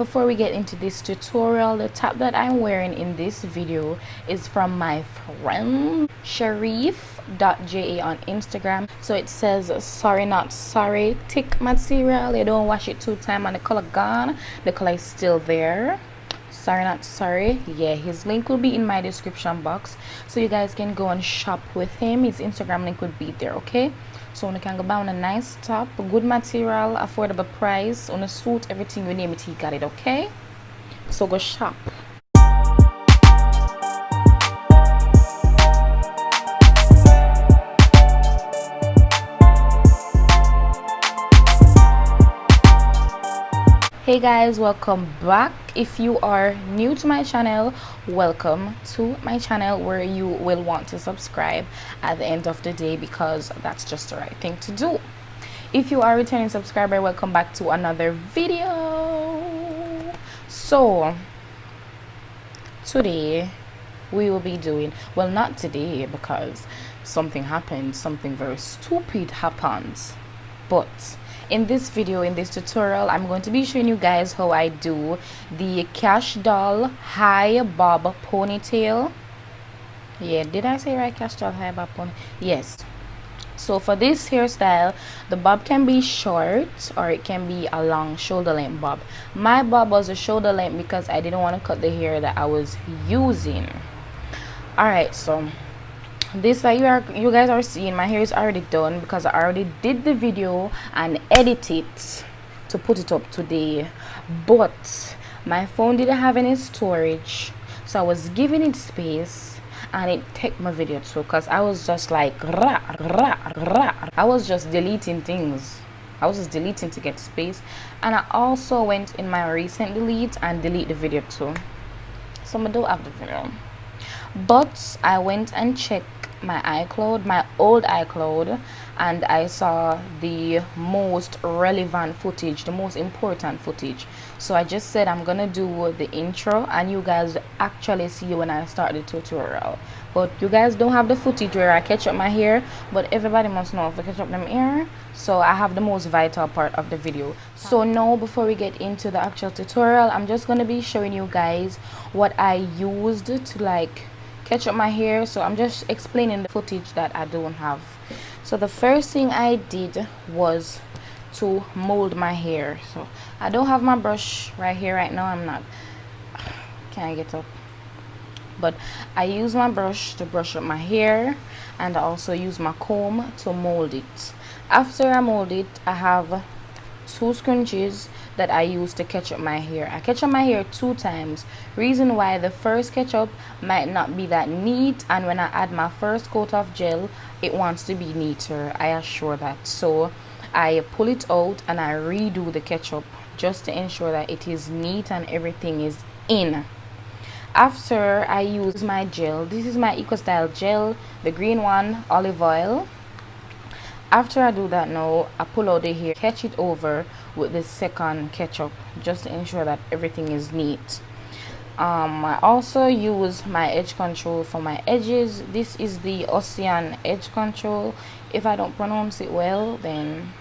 Before we get into this tutorial, the top that I'm wearing in this video is from my friend Sharif.ja on Instagram. So it says sorry not sorry, thick material, you don't wash it 2 times and the color gone, the color is still there. Sorry not sorry. Yeah, his link will be in my description box, so you guys can go and shop with him. His Instagram link will be there, okay? So you can go buy on a nice top, good material, affordable price, on a suit, everything you name it, he got it, okay? So go shop. Hey guys, welcome back. If you are new to my channel, welcome to my channel, where you will want to subscribe at the end of the day because that's just the right thing to do. If you are a returning subscriber, welcome back to another video. So today we will be doing, well, not today because something happened, something very stupid happens, but in this video, in this tutorial, I'm going to be showing you guys how I do the Kashdoll high bob ponytail. Yeah, did I say right? Kashdoll high bob pony? Yes. So for this hairstyle, the bob can be short or it can be a long shoulder length bob. My bob was a shoulder length because I didn't want to cut the hair that I was using. Alright, so this that you guys are seeing, my hair is already done because I already did the video and edit it to put it up today, but my phone didn't have any storage, so I was giving it space and it took my video too, because I was just like I was just deleting things. I was just deleting to get space, and I also went in my recent delete and delete the video too, so I don't have the video. But I went and checked my iCloud, my old iCloud, and I saw the most relevant footage, the most important footage. So I just said I'm gonna do the intro and you guys actually see when I start the tutorial. But you guys don't have the footage where I catch up my hair, but everybody must know if I catch up them hair. So I have the most vital part of the video. So now before we get into the actual tutorial, I'm just gonna be showing you guys what I used to like catch up my hair. So I'm just explaining the footage that I don't have. So the first thing I did was to mold my hair. So I don't have my brush right here right now. I'm not, can I get up? But I use my brush to brush up my hair, and I also use my comb to mold it. After I mold it, I have 2 scrunchies that I use to catch up my hair. I catch up my hair 2 times. Reason why: the first catch up might not be that neat, and when I add my first coat of gel, it wants to be neater, I assure that. So I pull it out and I redo the catch up just to ensure that it is neat and everything is in. After I use my gel, this is my EcoStyle gel, the green one, olive oil. After I do that, now I pull out the hair, catch it over with the second ketchup just to ensure that everything is neat. I also use my edge control for my edges. This is the Ocean edge control. If I don't pronounce it well, then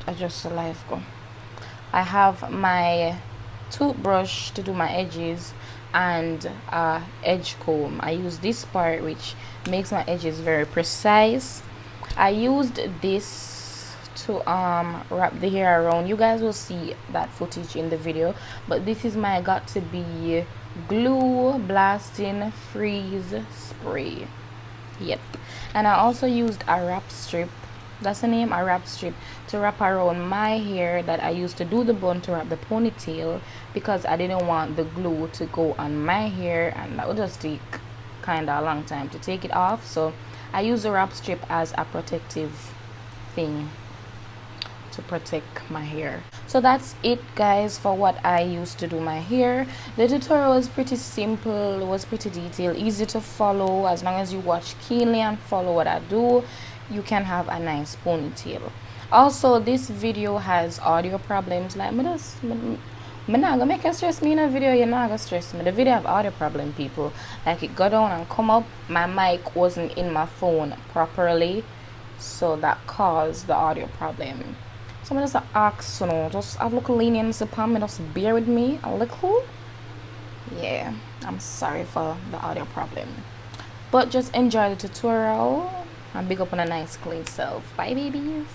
I just life go. I have my toothbrush to do my edges and edge comb. I use this part which makes my edges very precise. I used this to wrap the hair around. You guys will see that footage in the video, but this is my got to be glue blasting freeze spray. Yep. And I also used a wrap strip, that's the name, a wrap strip, to wrap around my hair that I used to do the bun to wrap the ponytail, because I didn't want the glue to go on my hair and that would just take kind of a long time to take it off. So I use the wrap strip as a protective thing to protect my hair. So that's it, guys, for what I used to do my hair. The tutorial was pretty simple, it was pretty detailed, easy to follow. As long as you watch keenly and follow what I do, you can have a nice ponytail. Also, this video has audio problems. Like, me not gonna make you stress me in a video. You're not gonna stress me. The video have audio problem, people. Like, it go down and come up, my mic wasn't in my phone properly, so that caused the audio problem. Someone just ask, you know, just have a little leniency upon me, just bear with me a little. Yeah, I'm sorry for the audio problem. But just enjoy the tutorial and big up on a nice clean self. Bye babies.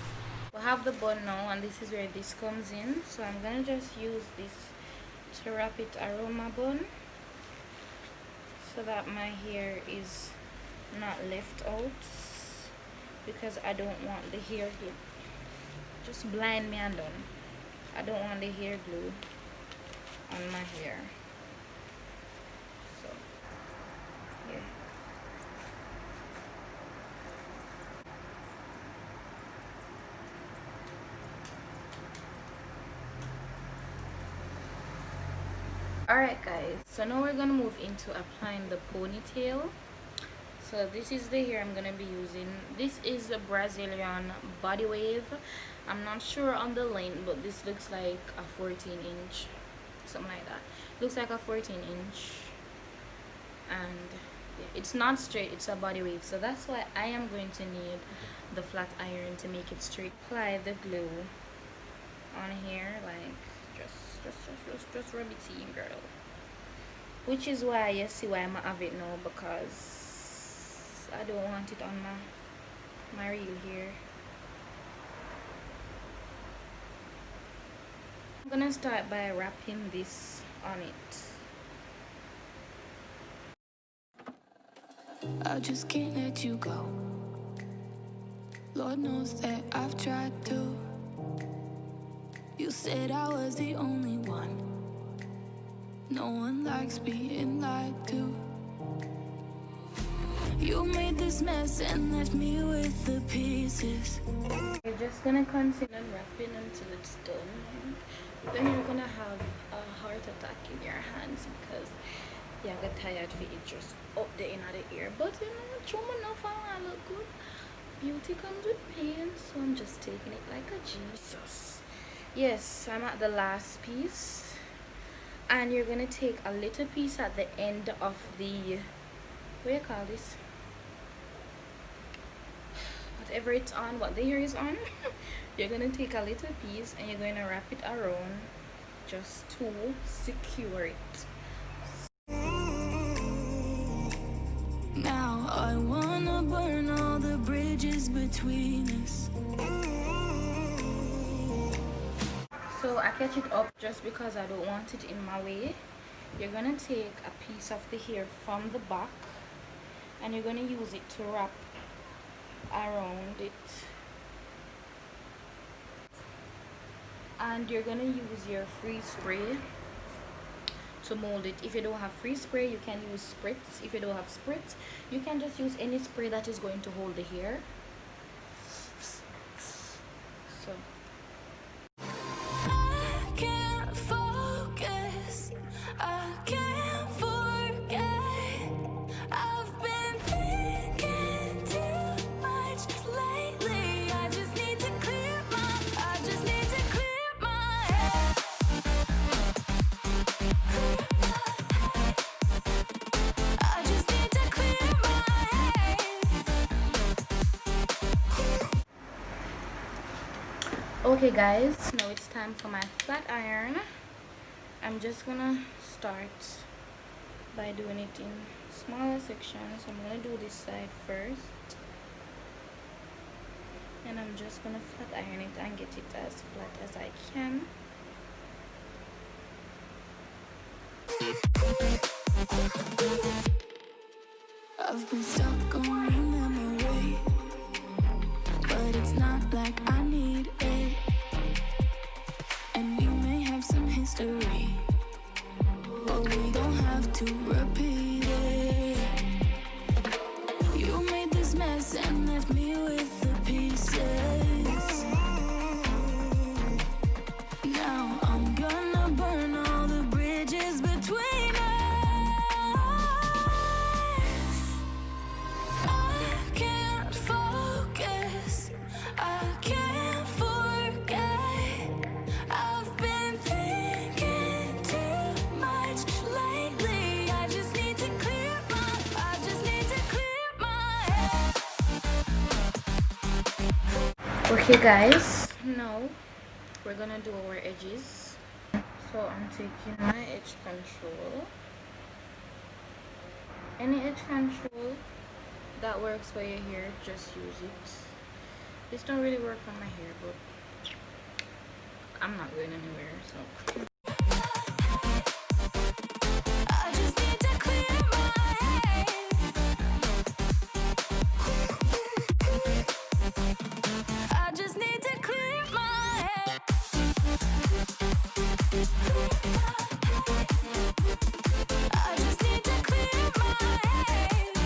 We have the bun now, and this is where this comes in. So I'm gonna just use this to wrap it around my bun so that my hair is not left out, because I don't want the hair here. Just blind me and done. I don't want the hair glue on my hair. So yeah. Alright guys, so now we're gonna move into applying the ponytail. So this is the hair I'm gonna be using. This is a Brazilian body wave. I'm not sure on the length, but this looks like a 14-inch, something like that. Looks like a 14-inch, and yeah, it's not straight, it's a body wave. So that's why I am going to need the flat iron to make it straight. Apply the glue on here, like just rub it in, girl. Which is why you see why I'm have it now, because I don't want it on my real hair. I'm gonna start by wrapping this on it. I just can't let you go. Lord knows that I've tried to. You said I was the only one. No one likes being lied to. You made this mess and left me with the pieces. You're just gonna continue wrapping until it's done. Then you're gonna have a heart attack in your hands because you get tired for it just up there in the ear. But you know, true enough, I look good. Beauty comes with pain, so I'm just taking it like a Jesus. Yes, I'm at the last piece, and you're gonna take a little piece at the end of the, what do you call this, whatever it's on, what the hair is on. You're gonna take a little piece and you're going to wrap it around just to secure it. Now I wanna burn all the bridges between us. So I catch it up just because I don't want it in my way. You're gonna take a piece of the hair from the back and you're gonna use it to wrap around it, and you're gonna use your free spray to mold it. If you don't have free spray, you can use spritz. If you don't have spritz, you can just use any spray that is going to hold the hair. So I can't focus, I can't forget. I've been thinking too much lately. I just need to clear my head. I just need to clear my head. okay guys, now it's time for my flat iron. I'm just gonna start by doing it in smaller sections. I'm gonna do this side first, and I'm just gonna flat iron it and get it as flat as I can. I've been stuck on your memory, but it's not like I need it. And we may have some history, but we don't have to repeat it. You made this mess and left me with the pieces. Now I'm gonna burn all the bridges between us. I can't focus, I can't forget. I've been thinking too much lately. I just need to clear my head. Okay guys, now we're gonna do our edges. So I'm taking my edge control. Any edge control that works for your hair, just use it. This don't really work for my hair, but I'm not going anywhere, so I just need to clear my head. I just need to clear my head. I just need to clear my head.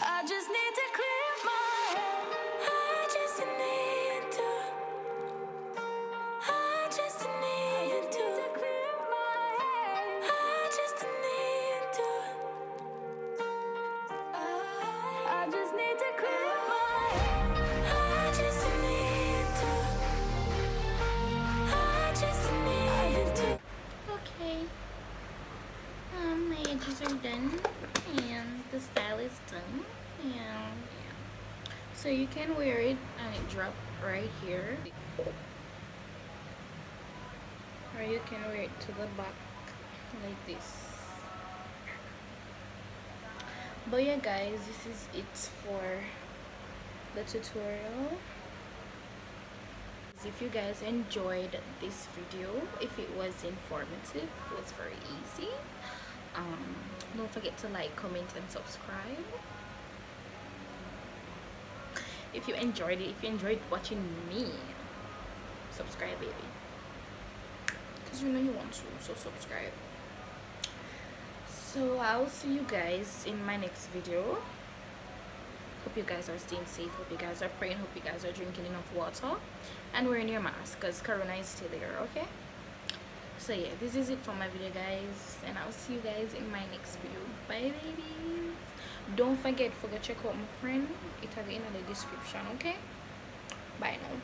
I just need to clear my head. I just need to. I just need to clear my head. I just need to. I just need to clear my head. I just need to. I just need to. okay. My edges are done and the style is done, and yeah. So you can wear it and it drop right here, or you can wear it to the back like this. But yeah guys, this is it for the tutorial. If you guys enjoyed this video, if it was informative, it was very easy, don't forget to like, comment and subscribe. If you enjoyed it, if you enjoyed watching me, subscribe baby, because you know you want to, so subscribe. So I'll see you guys in my next video. Hope you guys are staying safe, hope you guys are praying, hope you guys are drinking enough water and wearing your mask, because corona is still there. Okay, so yeah, this is it for my video guys, and I'll see you guys in my next video. Bye babies. Don't forget, check out my friend, it will be in the description. Okay, bye now.